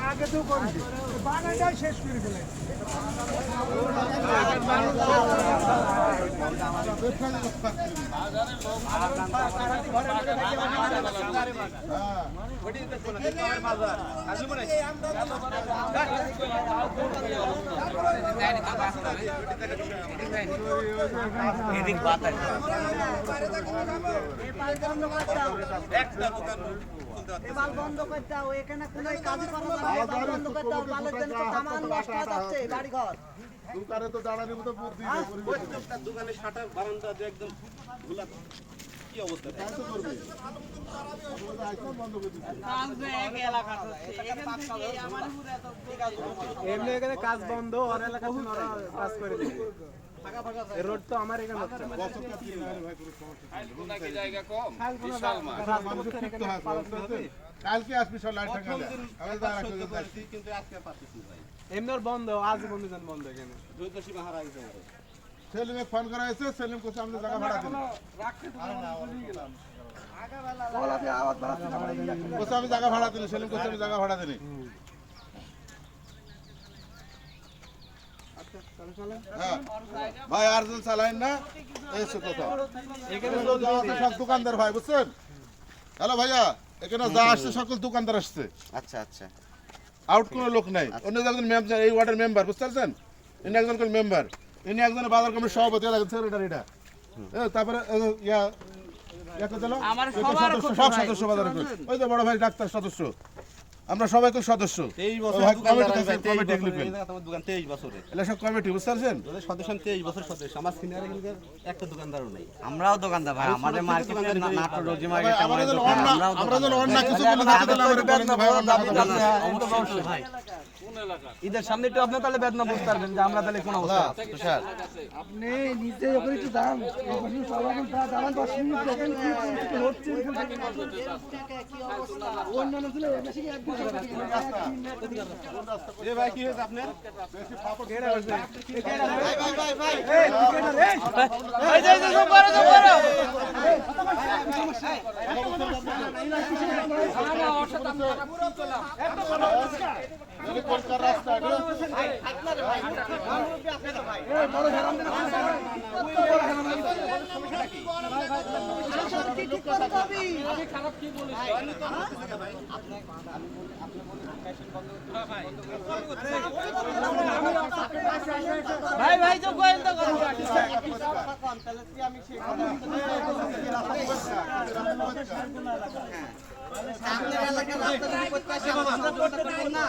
আগে তো করেছে বাগানটাই শেষ করে ফেলে এবার বন্ধ করে দাও এখানে কোনো কাজ করা যাবে না বন্ধ করে দাও বালের জন্য তো সামান নষ্ট হয়ে যাচ্ছে বাড়ি ঘর দোকানে তো দাঁড়ানোর মতো বুদ্ধি নেই প্রত্যেকটা দোকানে শাটার বারান্দা যে একদম খোলা কি অবস্থা এমনি এখানে কাজ বন্ধ আর এলাকা কাজ করে দিবে রোড তো আমার এখানে হচ্ছে কালকে আসবি সব লাইট টাকা কিন্তু আজকে পাচ্ছি ভাই এমনি ওর বন্ধ আজ বন্ধ জান বন্ধ এখানে দ্বৈত সীমা হারা গেছে আমাদের সেলিমে ফোন করা হয়েছে সেলিম কোথাও আমাদের জায়গা ভাড়া দিন কোথাও আমি জায়গা ভাড়া দিন সেলিম কোথাও আমি জায়গা ভাড়া দিন হ্যাঁ ভাই আরজন চালাইন না এসে কোথাও এখানে সব দোকানদার ভাই বুঝছেন হ্যালো ভাইয়া এখানে যা আসছে সকল দোকানদার আসছে আচ্ছা আচ্ছা আউট কোনো লোক নাই অন্য একজন মেম্বার এই ওয়ার্ডের মেম্বার বুঝতে পারছেন ইনি একজন মেম্বার ইনি একজন বাজার কমিটির সভাপতি সেক্রেটারি এটা তারপরে ইয়া সব সদস্য বাজার ওই তো বড় ভাই ডাক্তার সদস্য আমরা সবাই তো সদস্য 23 বছর দোকান 23 বছরে এলা সব কমিটি বুঝতে পারছেন সদস্য 23 বছর সদস্য আমার সিনিয়র কিন্তু একটা দোকানদারও নেই আমরাও দোকানদার ভাই আমাদের মার্কেটে নাটোর রোজি মার্কেটে আমরা যেন অন্য কিছু বলে না তাহলে আমরা বলেন ভাই অবশ্যই ভাই ঈদের সামনে একটু আপনি তাহলে বেদনা বুঝতে পারবেন যে আমরা তাহলে কোন অবস্থা তুষার আপনি নিজে ওখানে একটু দাম ওখানে সবাই দাঁড়ান 10 মিনিট দেখেন কি হচ্ছে অন্যান্য ছিল বেশি কি একদম এ ভাই কি হয়েছে আপনার বেশি ফাপড় কেড়ে হচ্ছে ভাই এই যে সব করো রাস্তা ভাই ভাই তো গোয়েন্দা করো আপনার এলাকার রাস্তা যদি করতে আসে আমরা করতে পারবো না